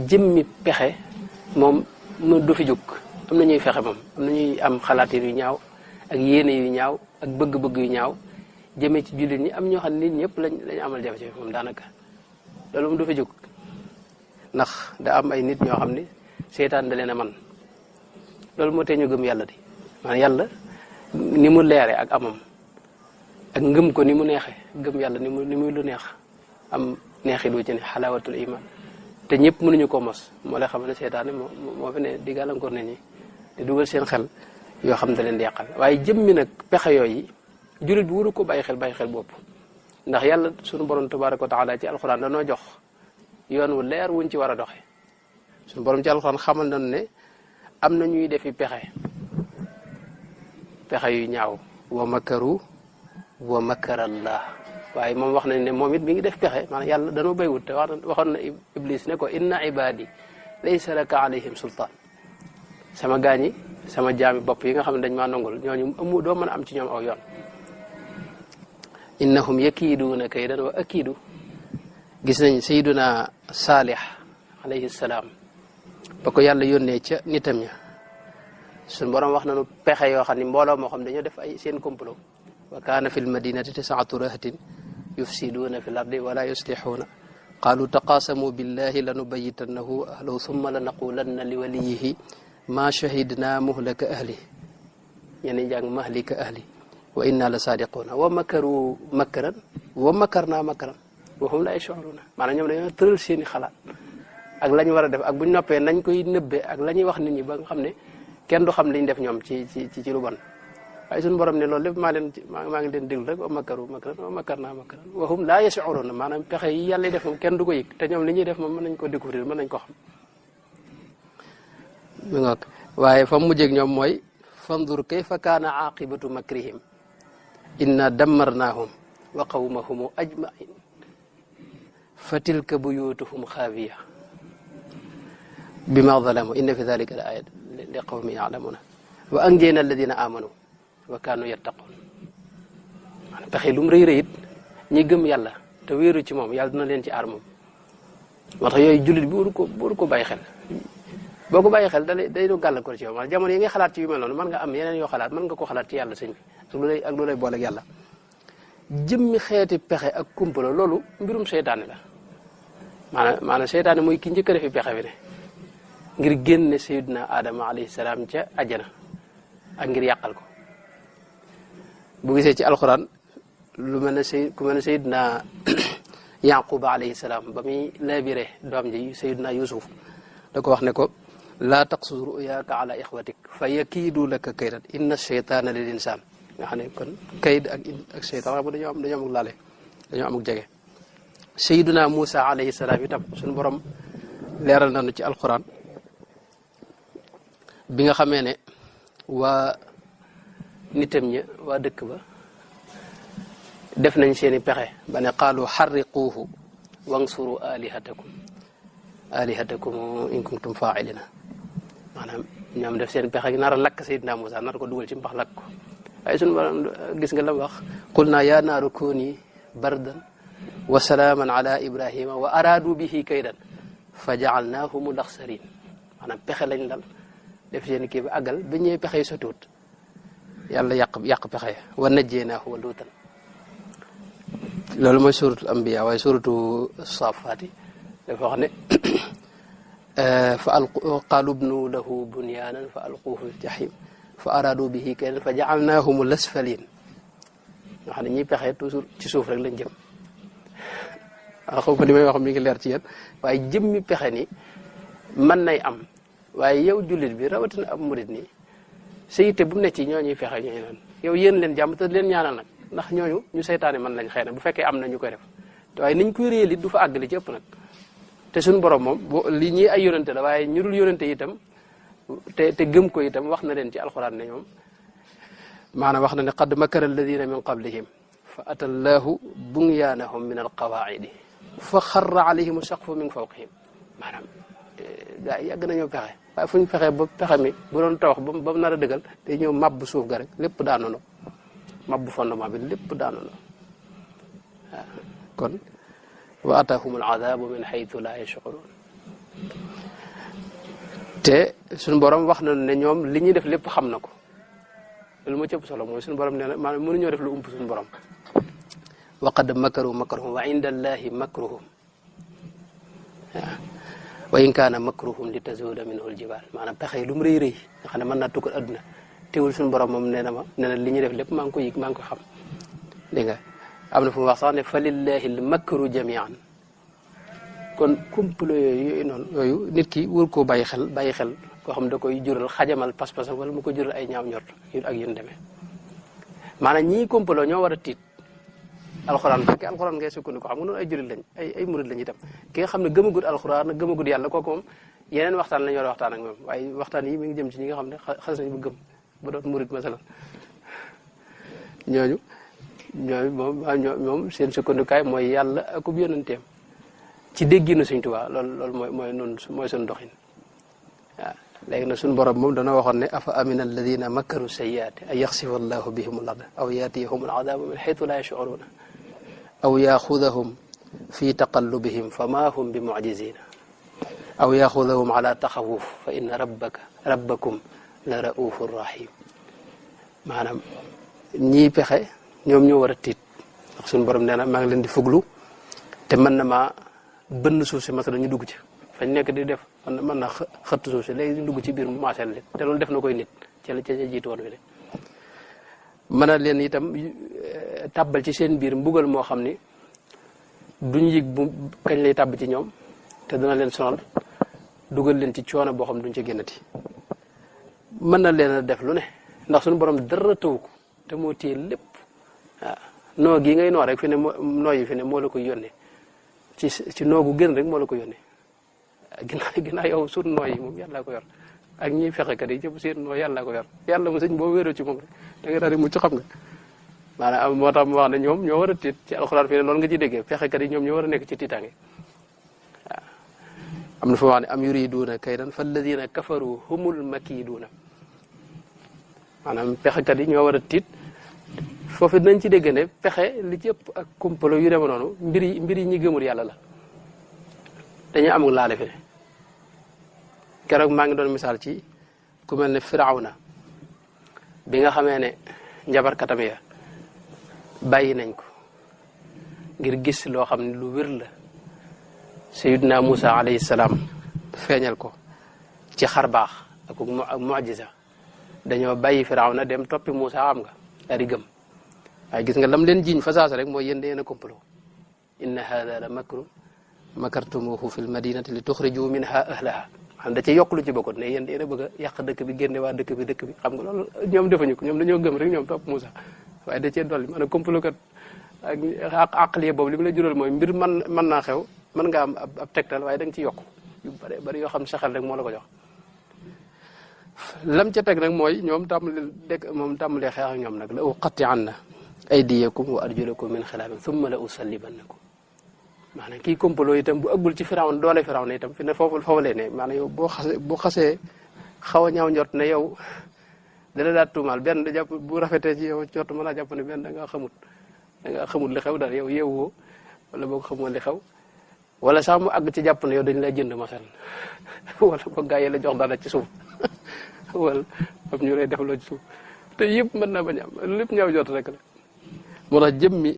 jëmmi pexe moom mu du fi jóg am na ñuy fexe moom am na ñuy am xalaatin yu ñaaw ak yéene yu ñaaw ak bëgg-bëgg yu ñaaw jëmee ci jullit ñi am ñoo xam ne nit ñëpp lañ amal jafe-jafe moom daanaka loolu moom du fi jóg ndax da am ay nit ñoo xam ne seytaan da leen a man loolu moo tee ñu gëm yàlla di maanaam yàlla ni mu leere ak amam ak ngëm ko ni mu neexe gëm yàlla ni muy lu neex am neexi du ci ne xalaawatul iman te ñëpp mënuñu ko mos moo lay xam ne seytaane moo fi ne di gàllankoor nit ñi di dugal seen xel yoo xam ne da leen di yàqal waaye jëmmi nag pexe yooyu jullit bi waru ko bàyyi xel bopp ndax yàlla sunu borom tabaraka wa taala ci alxuraan danoo jox yoon wu leer wuñ ci war a doxe sunu borom ci alxuraan xamal nañu ne am na ñuy defi pexe yu ñaaw wa makaru wa makarallah waaye moom wax nañ ne moom it mi ngi def pexe maanaam yàlla danoo béywut te waxoon na iblis ne ko inna ibadi laysa laka alayhim sultaan sama gaañi sama jaami bopp yi nga xam ne dañ maa nangul ñooñu doo mën a am ci ñoom aw yoon innahum yakiiduuna kaydan wa akiidu gis nañ sayyiduna Saalix alayhi salaam ba ko yàlla yónnee ca nitam ña suñu borom wax nañu pexe yoo xam ne mbooloo moo xam dañoo def ay seen complot wa kaana fi lmadinati tisaatu rahatin yufsiduuna fi l ardi wala yuslixuuna qaalu taqaasamu billahi lanubayitannahu ahlahu summa lanaqulanna li waliyihi ma shahidna muhlaka ahli ñenn jàng mahlika ahli wa inna la saadiquuna wa makaru makran wa makarna makran wa hum la yash'uruuna maanaam ñoom dañoo tëral seeni xalaat ak la ñu war a def ak buñ noppee nañ koy nëbbe ak la ñuy wax nit ñi ba nga xam ne kenn du xam liñ def ñoom ci lu bon waaye suñu borom ne loolu lépp maa ngi leen déglu rek wa makaru makran wa makarna makran wa hum la yash'uruuna maanaam pexe yi yàlla def moom kenn du ko yëg te ñoom li ñuy def moom mën nañ ko découvrir mën nañ ko xam mi ngoog waaye fa mujjeg ñoom mooy fandur kayfa kaana aqibatu makrihim inna dammarnaahum wa qawmahum ajmain fa tilka buyutuhum xaawiya bima zalamu inna fi dalika la ayat li qawmi ya'lamuna wa anjayna alladina amanu wa kaanu yattaqun maanaam pexe lu mu rëy rëy it ñi gëm yàlla te wéeru ci moom yàlla dina leen ci aar moom moo tax yooyu jullit bi waru ko bàyyi xel boo ko bàyyi xel day do gàllankoor ci yow maanaam jamono yi ngay xalaat ci yu mel noonu mën nga am yeneen yoo xalaat mën nga ko xalaat ci yàlla sëñ bi ak lu lay boole ak yàlla jëmmi xeeti pexe ak kumpala loolu mbirum seytaane la maanaam seytaane mooy ki njëkk a defi pexe bi ne ngir génne sayyidina Adama alayhi salaam ca àjjana ak ngir yàqal ko bu gisee ci alxuraan lu mel ne ku mel ne sayyidina Yaquba alayhi salaam ba muy labiré doom ji sayyidina Yusuf da ko wax ne ko laa taqsus ruyaaka ala ixwatik fa yakiidu laka kaydan inna sheytaana lil insaan nga xam ne kon kayd ak seytaan xam dañoo am laale dañoo am ak jege sayyiduna Musa alayhi salaam itam suñu borom leeral nañu ci alquran bi nga xamee ne waa nitam ña waa dëkk ba def nañ seeni pexe ba ne qaalu xarriquuhu wansuru alihatakum in kuntum faailina maanaam ñoom def seen pexe nar a lakk Seydina Moussa nar ko dugal ci mbax lakk ko waaye sunu borom gis nga la wax qul naa yaa naaru kuuni bardan wa salaaman ala ibrahima wa araadu bihi kaydan fa jaalnaahum laxsarin maanaam pexe lañ dal def seen kii ba àggal ba ñëwee pexe yi sotuut yàlla yàq pexe wa najjeynaahu wa luutan loolu mooy suratul anbiya waaye suratu safaati dafa wax ne fa qaalu bnu lahu bunyaanan fa alquuhu fi jahim fa araadu bihi kaydan fa jaalnaahum lasfalin nga xam ne ñiy pexe toujours ci suuf rek lañ jëm waaw xaw ma li may wax mi ngi leer ci yéen waaye jëmmi pexe ni mën nay am waaye yow jullit bi rawatina ab murit nii sa yitte bu mu ne ci ñoo ñuy fexe ñooy naan yow yéen leen jàmm te leen ñaanal nag ndax ñooñu ñu seytaane mën lañ xëy na bu fekkee am na ñu koy def waaye niñ koy réel it du fa àgg li ci ëpp nag te suñu borom moom li ñii ay yonante la waaye ñu dul yonante itam te gëm ko itam wax na leen ci alxuraan ne ñoom maanaam wax na ne qad makara alladina min qablihim fa ata allahu bunyaanahum min alqawaidi fa xarra alayhim saqfu min fawqihim maanaam gaa yi yàgg nañoo pexe waaye fu ñu fexee ba pexe mi bu doon tawax ba mu nar a dëggal day ñëw mabbu suuf ga rek lépp daanono mabbu fondement bi lépp daanono waaw kon wa atahum aladabu min xaytu la yashurun te suñu borom wax na ne ñoom li ñuy def lépp xam na ko lu ma cëpp solo mooy suñu borom nee na maanaam mënuñoo def lu ump suñu borom wa qad makaru makrahum wa inda allahi makruhum wa in kaana makruhum li tazuula minhu aljibal maanaam pexe yi lu mu rëy rëy nga xam ne mën naa tukkal adduna teewul suñu borom moom nee na ma nee na li ñuy def lépp maa ngi ko yëg maa ngi ko xam dégg nga am na fu mu wax sax ne fa lillahi al makru jamian kon complot yooyu noonu yooyu nit ki wër koo bàyyi xel koo xam da koy jural xajamal pas-pas wala mu ko jural ay ñaaw njort ak yun demee maanaam ñii complot ñoo war a tiit alxuraan fekkee alxuraan ngay sukkandiku xam nga noonu ay jurit lañ ay murid lañ itam ki nga xam ne gëmagut alxuraan gëmagut yàlla kooku moom yeneen waxtaan la ñu war a waxtaan ak moom waaye waxtaan yi mi ngi jëm ci ñi nga xam ne xas nañ bu gëm ba doon murid masalan ñooñu moom seen sukkandikaay mooy yàlla akub yonenteem ci dégginu Sëñ Tuubaa loolu mooy noonu mooy suñu doxin waaw léegi nag suñu borom moom dana waxoon ne afa amina alladina makaru sayyiaati an yaxsifa allahu bihim al ard aw yaatiyahum al adabu min xaytu la yashuruna aw yaxudahum fi taqallubihim fa ma hum bi mucjizina aw yaxudahum ala taxawuf fa inna rabbakum la raufun rahim maanaam ñii pexe ñoom ñoo war a tiit ndax suñu borom nee na maa ngi leen di fuglu te mën na maa bënn suuf si masala ñu dugg ci fañ nekk di def mën na xëtt suuf si léegi ñu dugg ci biir mu maaseel leen te loolu def na koy nit ca jiitu woon wi de mën a leen itam tàbbal ci seen biir mbugal moo xam ni duñ yëg bu kañ lay tàbb ci ñoom te dana leen sonal dugal leen ci coono boo xam duñ ci génnati mën na leen a def lu ne ndax suñu borom dara taw ko te moo téye lépp waaw noo gi ngay noo rek fi ne noo yi fi ne moo la koy yónnee ci noogu gën rek moo la ko yónnee ginnaaw yow suut noo yi moom yàlla ko yor ak ñiy fexekat yi ñëpp seen noo yàlla ko yor yàlla mu sëñ boo wéeroo ci moom rek da nga daal di mucc xam nga maanaam moo tax mu wax ne ñoom ñoo war a tiit ci alxuraan fi ne loolu nga ci déggee fexekat yi ñoom ñoo war a nekk ci tiitaange waaw am na fa wax ne am yuriduuna kaydan falladina kafaru humul makiduuna maanaam pexekat yi ñoo war a tiit foofu dinañ ci dégg ne pexe li ci ëpp ak kumpalo yu deme noonu mbir yi ñi gëmul yàlla la dañuy amul laale fi ne keroog maa ngi doon misaal ci ku mel ne Firawna bi nga xamee ne njabarkatam ya bàyyi nañ ko ngir gis loo xam ne lu wér la Sayyidina Musa alayhi salaam feeñal ko ci xar baax ak mu'jiza dañoo bàyyi Firawna dem toppi Musa am nga daal di gëm waaye gis nga lam leen jiiñ fa saasa rek mooy yéen da ngeen a complot inna hada la makrun makartumuhu fi l madinati li tuxriju minha ahlaha xam da ci yokk lu ci bokkoon ne yéen da ngeen a bëgg a yàq dëkk bi génne waa dëkk bi xam nga loolu ñoom defuñu ko ñoom dañoo gëm rek ñoom topp Moussa waaye da cee dolli maanaam complot kat ak aqliya boobu li mu la jural mooy mbir mën naa xew mën nga am ab tegtal waaye da nga ci yokk yu bari yoo xam ne sa xel rek moo la ko jox lam ca teg nag mooy ñoom tàmbalee xeex ak ñoom nag la uqatti'anna aydiyakum wa arjulakum min xilaafin thumma la usallibannakum maanaam kii complot itam bu ëggul ci Firawna doole Firawna itam fi ne foofu lay ne maanaam yow boo xasee xaw a ñaaw njort ne yow dala daal tuumaal benn jàpp bu rafetee ci yow njort mën naa jàpp ne benn da nga xamut li xew daal yow yeewoo wala boo ko xamoo li xew wala sax mu àgg ci jàpp ne yow dañ lay jënd masal wala boog gaa yi la jox dara ci suuf wala am ñu lay defloo ci suuf te yëpp mën naa bañ am lépp ñaaw jot rek la moo tax jëmmi